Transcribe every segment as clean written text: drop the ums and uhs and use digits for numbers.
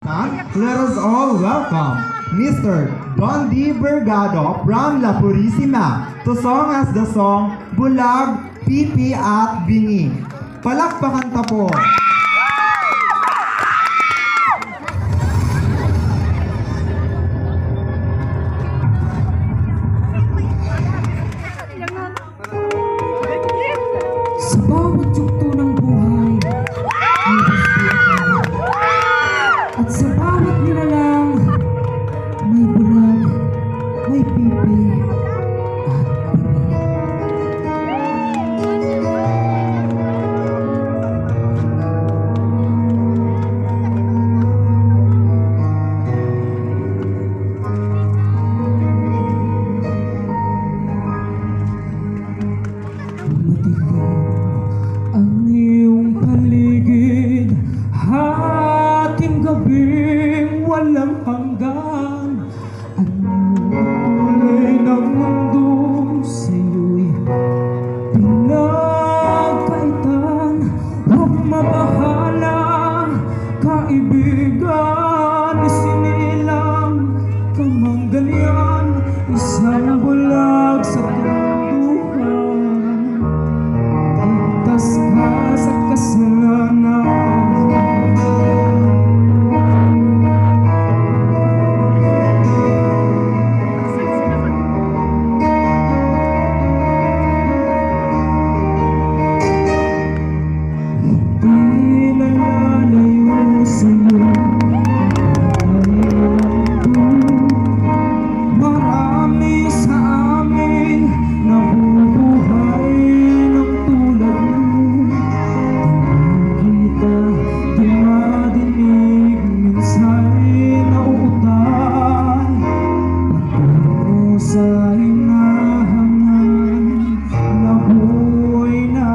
Let us all welcome Mr. Don D. Bergado from La Purisima to song us the song Bulag, Pipi at Bingi. Palakpakan ta po! Sa bawat yugto ng buhay, may basbatan. At sa bawat nilalang, may bulag, may pipi, at pipi. Ang iyong paligid, hating gabing walang hanggan. Ang kulay ng mundo sa'yo'y pinagkaitan. Huwag mabahala, kaibigan, isinilang ka mang ganyan. Isang bulag sa tunduhan, ligtas ka sa kasalanan. Di nalalayo sa'yo marami sa amin nabubuhay ng tulad mo. Kita di madinig, minsa'y nauutan. Patungo sa hinahangan na buhay na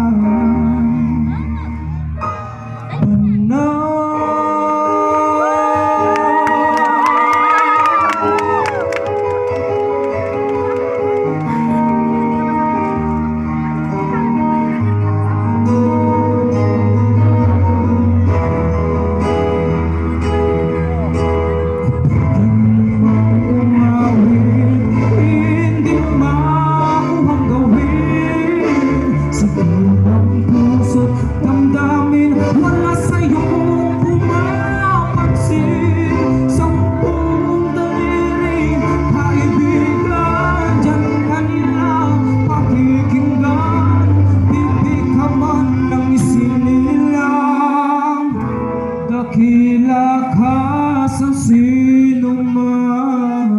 dakila ka sa sino man.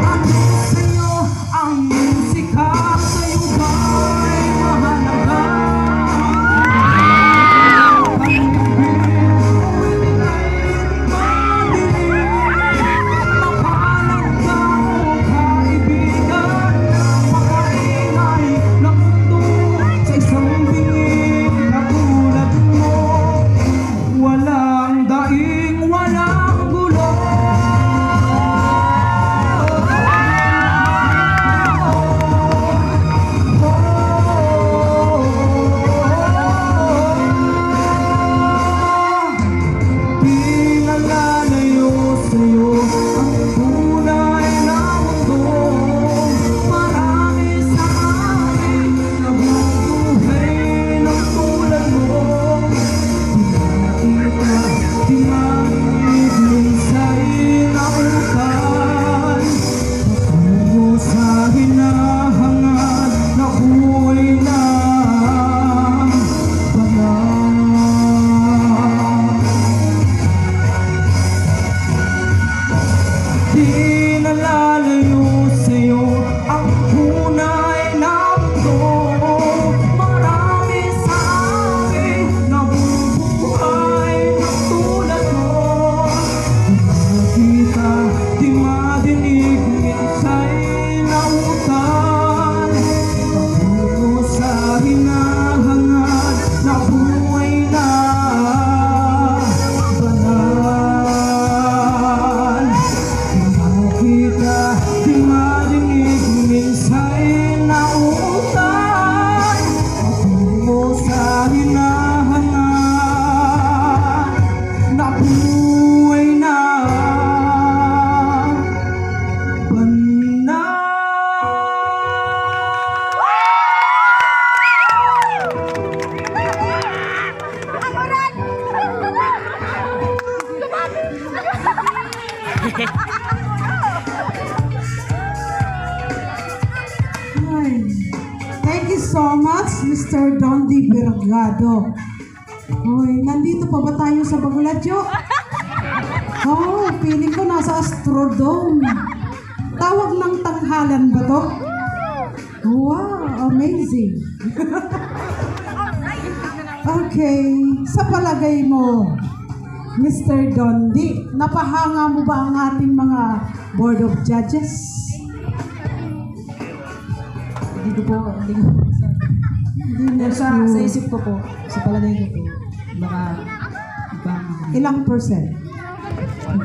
Ano sa'yo ang musika, sa'yo ba'y mahalaga? Di nalalayo sa'yo ang tunay na mundo. Marami sa amin nabubuhay ng tulad mo. Di makita, di madinig, minsa'y nautan. Mr. Dondi Bergado. Hoy, nandito pa ba tayo sa Baguladyo? Oh, feeling ko nasa Astrodome. Tawag ng tanghalan ba to? Wow, amazing. Okay, sa palagay mo, Mr. Dondi, napahanga mo ba ang ating mga Board of Judges? Hindi ko sa isip ko po, sa palagay ko po, baka ibang Ilang percent? 1%.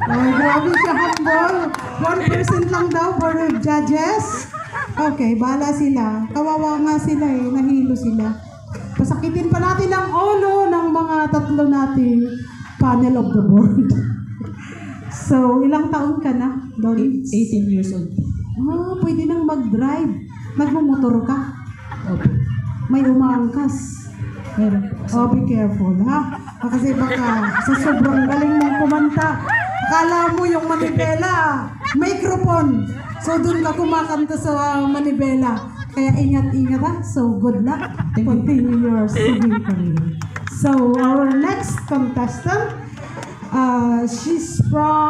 Oh, grabe ka, humble. 1% lang daw, Board of Judges. Okay, bahala sila. Kawawa nga sila eh, nahilo sila. Pasakitin pa natin ang ulo ng mga tatlo nating panel of the board. So, ilang taon ka na, Doris? 18 years old. Oh, pwede nang mag-drive. Magmumotor ka. Opo. May umaangkas. Meron po. Oh, be careful, ha? Kasi baka sa sobrang galing mong kumanta, akala mo yung manibela, microphone. So, doon ka kumakanta sa manibela. Kaya ingat-ingat, ha? So, good luck. Continue your singing career. So, our next contestant, she's from